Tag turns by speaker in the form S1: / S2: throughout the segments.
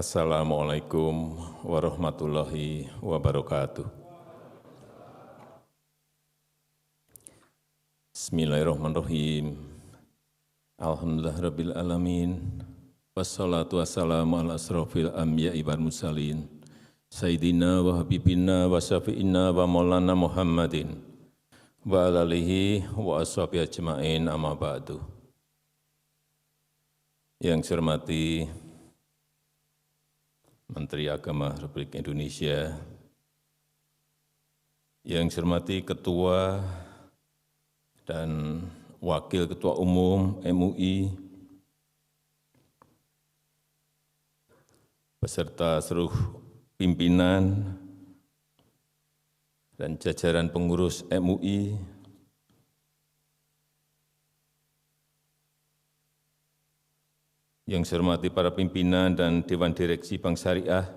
S1: Assalamualaikum warahmatullahi wabarakatuh. Bismillahirrahmanirrahim. Alhamdulillahirabbil alamin. Wassalatu wassalamu ala asrofil anbiya'i wal mursalin. Sayyidina wa habibina wa syafi'ina wa maulana Muhammadin wa ala alihi wa ashabihi ajma'in amma ba'du. Yang saya hormati Menteri Agama Republik Indonesia, yang saya hormati Ketua dan Wakil Ketua Umum MUI, beserta seluruh pimpinan dan jajaran pengurus MUI, yang saya hormati para pimpinan dan Dewan Direksi Bank Syariah,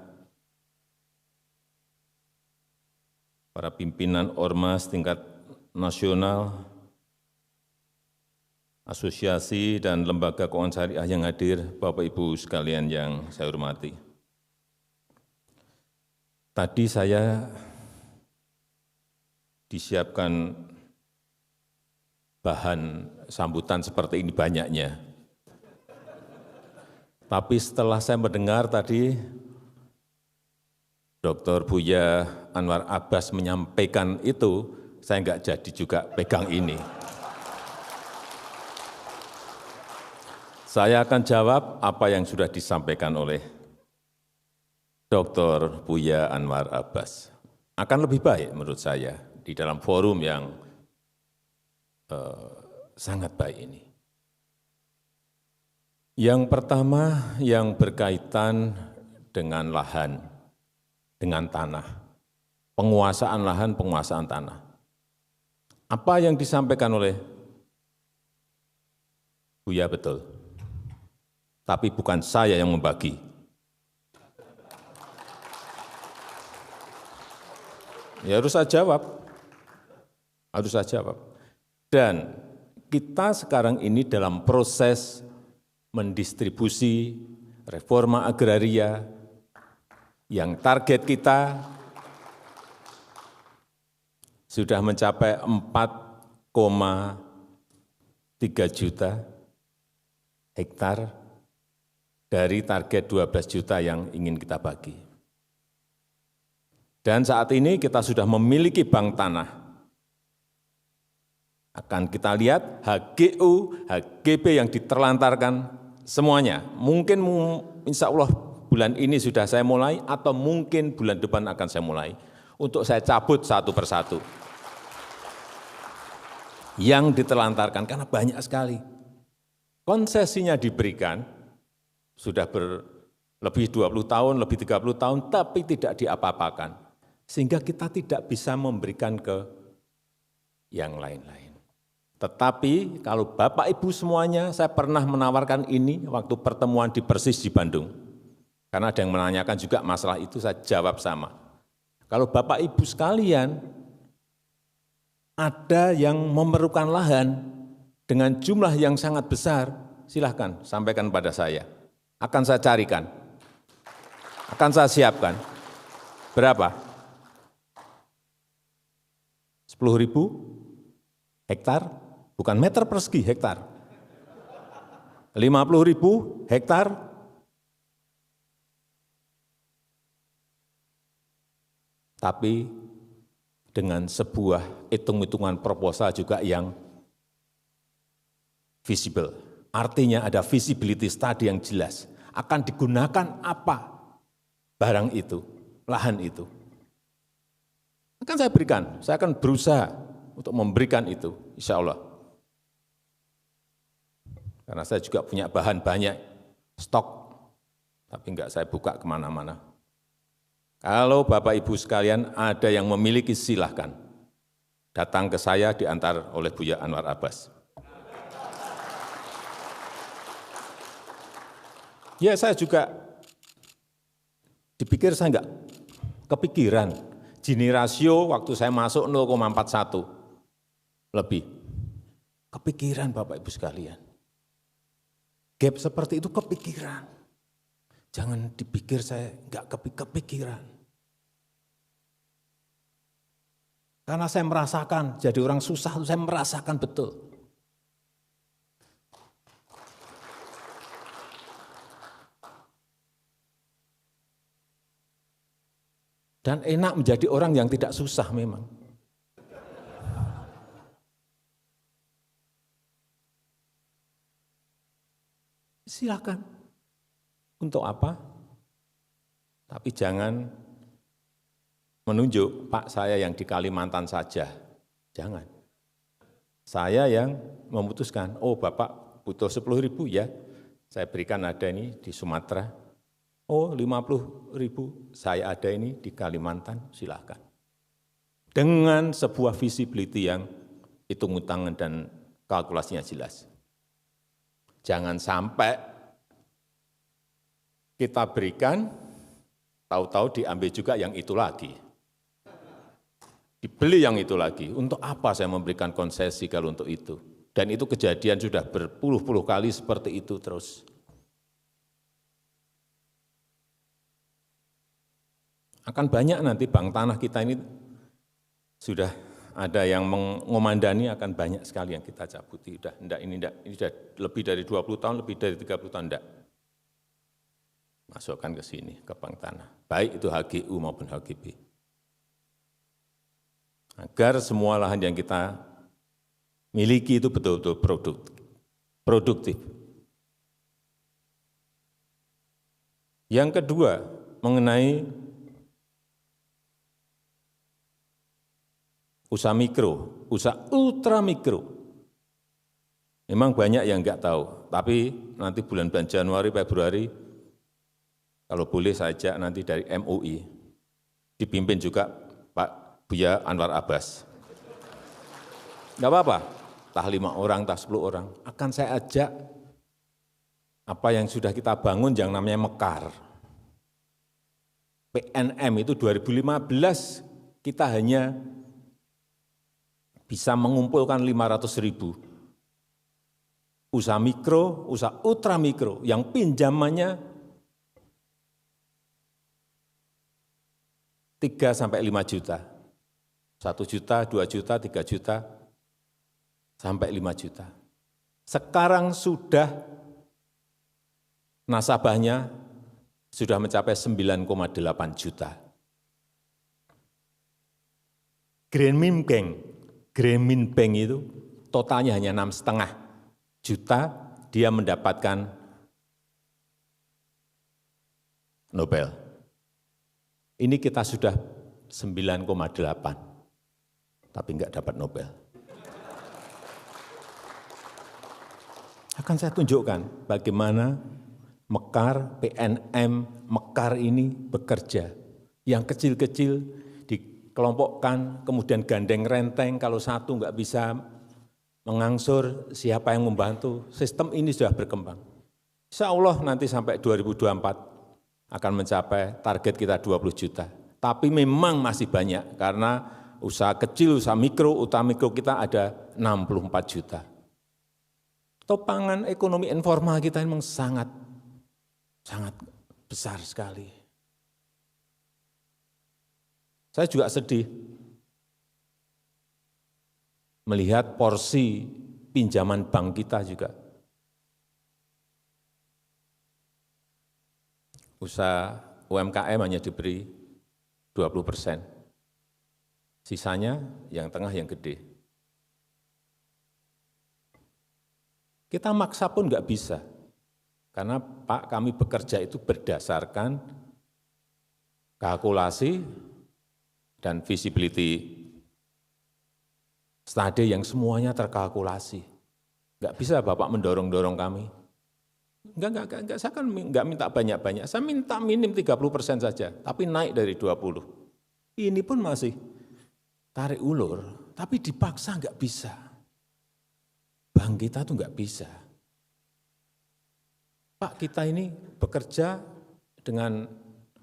S1: para pimpinan Ormas tingkat nasional, asosiasi dan lembaga keuangan syariah yang hadir, Bapak Ibu sekalian yang saya hormati. Tadi saya disiapkan bahan sambutan seperti ini banyaknya. Tapi setelah saya mendengar tadi Dr. Buya Anwar Abbas menyampaikan itu, saya enggak jadi juga pegang ini. Saya akan jawab apa yang sudah disampaikan oleh Dr. Buya Anwar Abbas. Akan lebih baik menurut saya di dalam forum yang sangat baik ini. Yang pertama yang berkaitan dengan lahan, dengan tanah, penguasaan lahan, penguasaan tanah. Apa yang disampaikan oleh Buya betul, tapi bukan saya yang membagi. Ya harus saya jawab. Dan kita sekarang ini dalam proses mendistribusi reforma agraria yang target kita sudah mencapai 4,3 juta hektar dari target 12 juta yang ingin kita bagi. Dan saat ini kita sudah memiliki bank tanah. Akan kita lihat HGU, HGB yang diterlantarkan semuanya. Mungkin insya Allah bulan ini sudah saya mulai atau mungkin bulan depan akan saya mulai. Untuk saya cabut satu persatu. Yang diterlantarkan karena banyak sekali. Konsesinya diberikan, sudah lebih 20 tahun, lebih 30 tahun, tapi tidak diapa-apakan. Sehingga kita tidak bisa memberikan ke yang lain-lain. Tetapi kalau Bapak Ibu semuanya, saya pernah menawarkan ini waktu pertemuan di Persis di Bandung. Karena ada yang menanyakan juga masalah itu, saya jawab sama. Kalau Bapak Ibu sekalian, ada yang memerlukan lahan dengan jumlah yang sangat besar, silahkan sampaikan pada saya. Akan saya carikan, akan saya siapkan. Berapa? 10.000 hektar? Bukan meter persegi, hektar. 50.000 hektar. Tapi dengan sebuah hitung-hitungan proposal juga yang visible. Artinya ada visibility study yang jelas. Akan digunakan apa barang itu, lahan itu. Akan saya berikan, saya akan berusaha untuk memberikan itu, insya Allah. Karena saya juga punya bahan banyak, stok, tapi enggak saya buka kemana-mana. Kalau Bapak Ibu sekalian ada yang memiliki, silahkan datang ke saya diantar oleh Buya Anwar Abbas. Ya saya juga dipikir saya enggak kepikiran, Gini rasio waktu saya masuk 0,41 lebih. Kepikiran Bapak Ibu sekalian. Gap seperti itu kepikiran. Jangan dipikir saya nggak kepikiran. Karena saya merasakan, jadi orang susah, saya merasakan betul. Dan enak menjadi orang yang tidak susah memang. Silakan. Untuk apa? Tapi jangan menunjuk, Pak saya yang di Kalimantan saja. Jangan. Saya yang memutuskan, oh Bapak butuh 10.000 ya, saya berikan ada ini di Sumatera. Oh 50.000 saya ada ini di Kalimantan, silakan. Dengan sebuah visibility yang hitung-hitungan dan kalkulasinya jelas. Jangan sampai kita berikan, tahu-tahu diambil juga yang itu lagi. Dibeli yang itu lagi. Untuk apa saya memberikan konsesi kalau untuk itu? Dan itu kejadian sudah berpuluh-puluh kali seperti itu terus. Akan banyak nanti bank tanah kita ini sudah ada yang mengomandani, akan banyak sekali yang kita cabuti. Ini sudah lebih dari 20 tahun, lebih dari 30 tahun, enggak. Masukkan ke sini, ke bank tanah. Baik itu HGU maupun HGB. Agar semua lahan yang kita miliki itu betul-betul produktif. Yang kedua, mengenai usaha mikro, usaha ultra mikro. Memang banyak yang enggak tahu, tapi nanti bulan-bulan Januari, Februari, kalau boleh saya ajak nanti dari MUI, dipimpin juga Pak Buya Anwar Abbas. Enggak apa-apa, entah 5 orang, entah 10 orang, akan saya ajak apa yang sudah kita bangun yang namanya Mekar. PNM itu 2015 kita hanya bisa mengumpulkan 500.000 usaha mikro, usaha ultra mikro yang pinjamannya 3 sampai 5 juta. 1 juta, 2 juta, 3 juta, sampai 5 juta. Sekarang sudah nasabahnya sudah mencapai 9,8 juta. Grameen Bank itu totalnya hanya 6,5 juta, dia mendapatkan Nobel. Ini kita sudah 9,8, tapi enggak dapat Nobel. Akan saya tunjukkan bagaimana Mekar, PNM, Mekar ini bekerja. Yang kecil-kecil dikelompokkan, kemudian gandeng renteng, kalau satu enggak bisa mengangsur, siapa yang membantu. Sistem ini sudah berkembang. Insya Allah nanti sampai 2024 akan mencapai target kita 20 juta. Tapi memang masih banyak, karena usaha kecil, usaha mikro, usaha mikro kita ada 64 juta. Topangan ekonomi informal kita memang sangat besar sekali. Saya juga sedih melihat porsi pinjaman bank kita juga. Usaha UMKM hanya diberi 20%. Sisanya yang tengah, yang gede. Kita maksa pun enggak bisa. Karena Pak, kami bekerja itu berdasarkan kalkulasi dan visibility study yang semuanya terkalkulasi. Enggak bisa Bapak mendorong-dorong kami. Enggak, saya kan enggak minta banyak-banyak. Saya minta minim 30% saja, tapi naik dari 20. Ini pun masih tarik ulur, tapi dipaksa enggak bisa. Bank kita tuh enggak bisa. Pak, kita ini bekerja dengan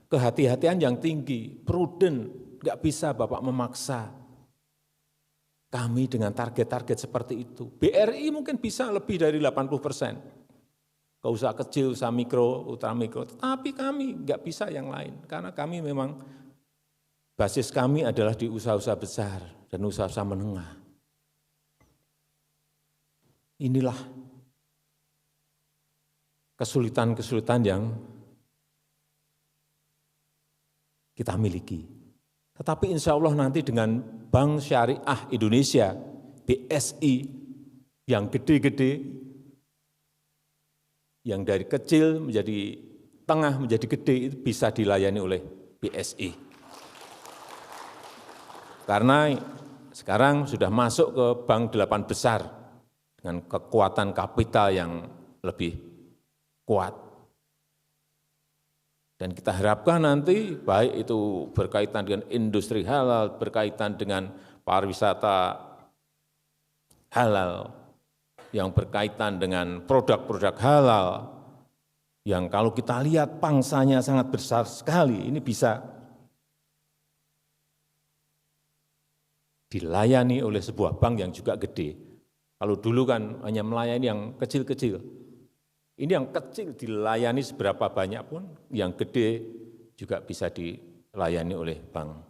S1: kehati-hatian yang tinggi, prudent, enggak bisa Bapak memaksa kami dengan target-target seperti itu. BRI mungkin bisa lebih dari 80%. ke usaha kecil, usaha mikro, ultra mikro. Tapi kami nggak bisa yang lain, karena kami memang basis kami adalah di usaha-usaha besar dan usaha-usaha menengah. Inilah kesulitan-kesulitan yang kita miliki. Tetapi insya Allah nanti dengan Bank Syariah Indonesia, BSI, yang gede-gede, yang dari kecil menjadi tengah, menjadi gede, itu bisa dilayani oleh BSI. Karena sekarang sudah masuk ke bank 8 besar dengan kekuatan kapital yang lebih kuat. Dan kita harapkan nanti baik itu berkaitan dengan industri halal, berkaitan dengan pariwisata halal, yang berkaitan dengan produk-produk halal, yang kalau kita lihat pangsanya sangat besar sekali, ini bisa dilayani oleh sebuah bank yang juga gede. Kalau dulu kan hanya melayani yang kecil-kecil. Ini yang kecil dilayani seberapa banyak pun, yang gede juga bisa dilayani oleh Bank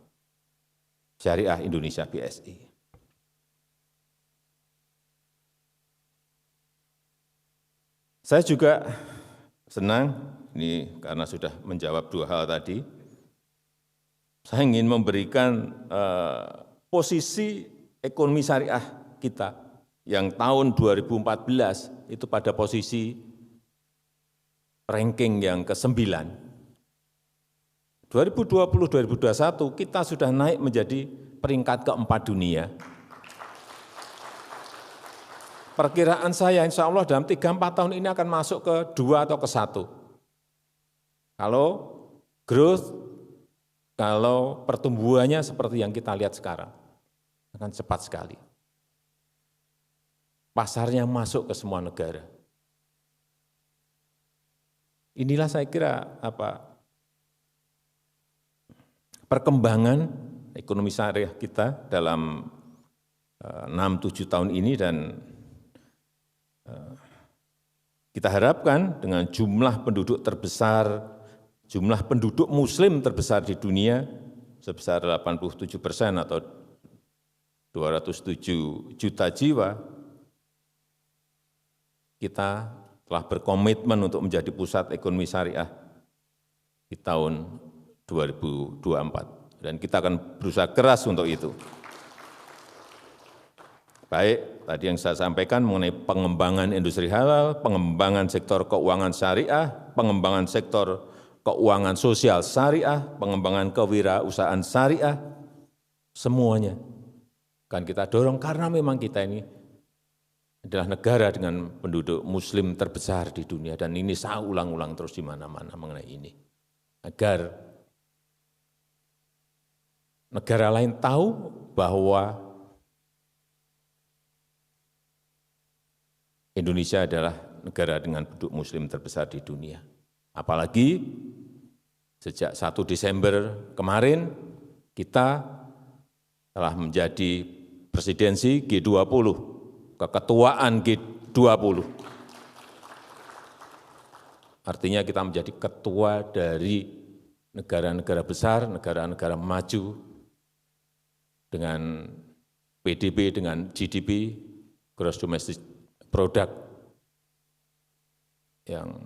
S1: Syariah Indonesia BSI. Saya juga senang, ini karena sudah menjawab dua hal tadi, saya ingin memberikan posisi ekonomi syariah kita yang tahun 2014 itu pada posisi ranking yang ke-9. 2020-2021 kita sudah naik menjadi peringkat ke-4 dunia. Perkiraan saya insya Allah dalam 3-4 tahun ini akan masuk ke 2 atau ke 1. Kalau growth, kalau pertumbuhannya seperti yang kita lihat sekarang, akan cepat sekali. Pasarnya masuk ke semua negara. Inilah saya kira perkembangan ekonomi syariah kita dalam 6-7 tahun ini, dan kita harapkan dengan jumlah penduduk terbesar, jumlah penduduk muslim terbesar di dunia sebesar 87% atau 207 juta jiwa, kita telah berkomitmen untuk menjadi pusat ekonomi syariah di tahun 2024. Dan kita akan berusaha keras untuk itu. Baik, tadi yang saya sampaikan mengenai pengembangan industri halal, pengembangan sektor keuangan syariah, pengembangan sektor keuangan sosial syariah, pengembangan kewirausahaan syariah, semuanya akan kita dorong karena memang kita ini adalah negara dengan penduduk muslim terbesar di dunia, dan ini saya ulang-ulang terus di mana-mana mengenai ini. Agar negara lain tahu bahwa Indonesia adalah negara dengan penduduk muslim terbesar di dunia. Apalagi sejak 1 Desember kemarin kita telah menjadi presidensi G20. Keketuaan G20. Artinya kita menjadi ketua dari negara-negara besar, negara-negara maju dengan PDB, dengan GDP, Gross Domestic Product, yang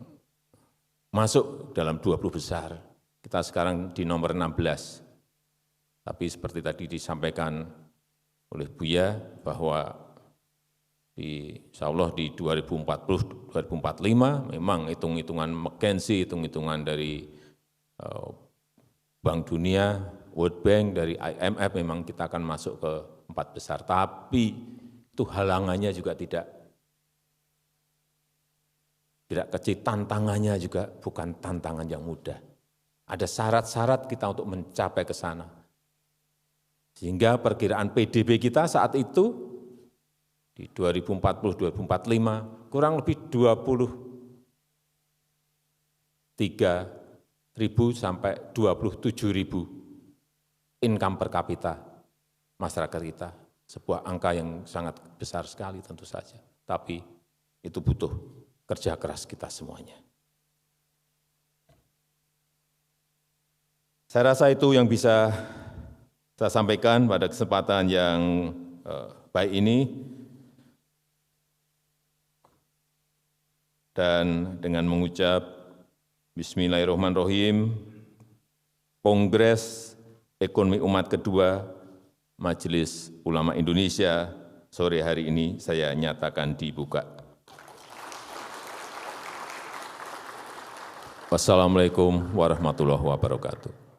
S1: masuk dalam 20 besar. Kita sekarang di nomor 16. Tapi seperti tadi disampaikan oleh Buya bahwa insya Allah di 2040-2045 memang hitung-hitungan McKinsey, hitung-hitungan dari Bank Dunia, World Bank, dari IMF memang kita akan masuk ke 4 besar. Tapi itu halangannya juga tidak kecil, tantangannya juga bukan tantangan yang mudah. Ada syarat-syarat kita untuk mencapai ke sana. Sehingga perkiraan PDB kita saat itu di 2040-2045 kurang lebih 23.000 sampai 27.000 income per kapita masyarakat kita. Sebuah angka yang sangat besar sekali tentu saja. Tapi itu butuh kerja keras kita semuanya. Saya rasa itu yang bisa saya sampaikan pada kesempatan yang baik ini. Dan dengan mengucap Bismillahirrahmanirrahim, Kongres Ekonomi Umat kedua Majelis Ulama Indonesia sore hari ini saya nyatakan dibuka. Wassalamualaikum warahmatullahi wabarakatuh.